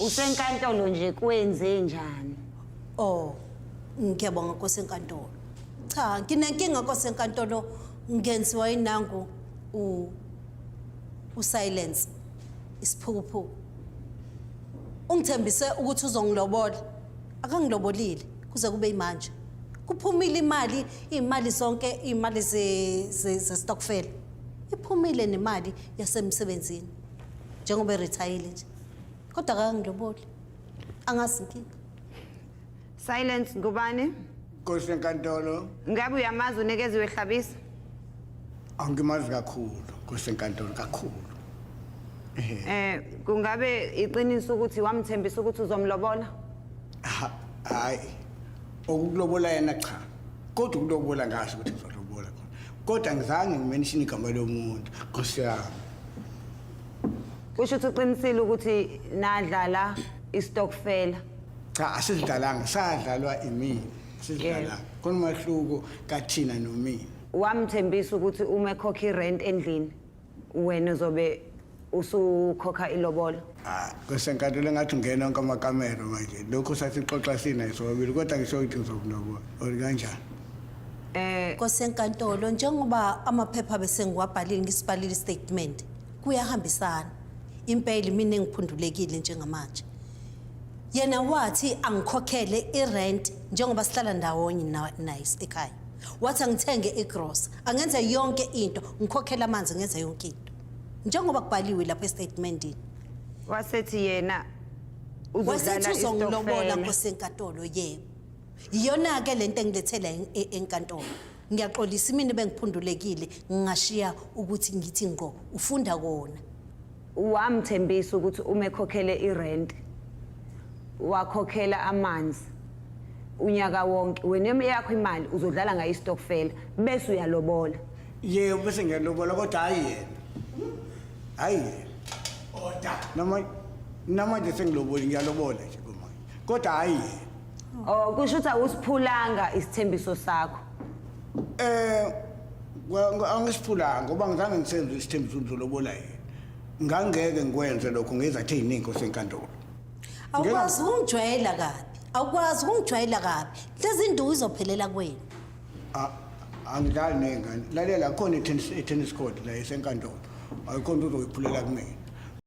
Usenkantolo nje kwenze njani? Oh, ngiyabonga Nkosi enkantolo. Cha, nginenkinga Nkosi enkantolo ngenziwa inangu usilence isiphukuphuku. Ungithembise ukuthi uzongilobola. Akangilobolile kuze kube imanje. Kuphumile imali zonke imali ze stockfell. Iphumile nemali yasemsebenzini. Njengoba retire nje. Kodwa akangiloboli. Angazi inkinga. Silence ngubani? Nkosi enkantolo. Ngabe uyamazi unekeziwe Hlabisa? Angimazi kakhulu Nkosi enkantolo kakhulu. Kungabe iqiniso ukuthi wamthembisa ukuthi uzomlobola? Hayi. Okulobola yena cha. Kodwa ukulobola ngasho ukuthi uzolobola khona. Kodwa ngizange ngimention igama lomuntu Nkosi yami. Kusho ukuthi uqinisile ukuthi nadlala istokfela. Cha asidlalanga sadlalwa imini. Sidlala. Kunomahluko kathina nomina. Wamthembisa ukuthi uma ekhokha irent endlini wena uzobe usukhokha ilobolo. Nkosi enkantolo ngathi ungena onke amakamera manje. Lokho sasixoxa sina isobabili kodwa ngisho ukuthi uzokulobola. Ori kanjani? Nkosi enkantolo njengoba amaphepha bese ngiwabhalile ngisibhalile statement kuyahambisana. Impela mina engiphundulekile njengamanje. Yena wathi angikhokhele irent njengoba sihlala ndawonye naye ekhaya. Wathi angithenge igross, angenze yonke into, ngikhokhela amanzi ngenze yonke into. Njengoba kubhaliwe lapha estatementini. Wasethi yena uzodlala istokfela Nkosi enkantolo yebo. Iyona ke lento engilethela enkantolo. Ngiyaxolisa mina bengiphundulekile ngingashiya ukuthi ngithi ngo ufunda kona. Wamthembisa ukuthi uma ekhokhele irent wakhokhela amanzi unyaka wonke wena yakho imali uzodlala ngayo istokfela bese uyalobola. Yebo bese ngiyalobola kodwa hayi yena. Hayi. Oda. Namanje sengiloboli ngiyalobola nje kumanje. Kodwa hayi yena. Kusho ukuthi awusiphulanga isithembiso sakho. Angisiphulanga ngoba ngizange ngisenze isithembiso uzolobola yena. Ngangeke ngikwenze lokho ngezathe iningi Nkosi enkantolo. Awukwazi ukungijwayela kabi. Awukwazi ukungijwayela kabi. Lezi induku izophelela kuwena. Angidlali nengane. Lalela khona i-tennis court la esenkantolo. Ayikho into ozoyiphulela kumina.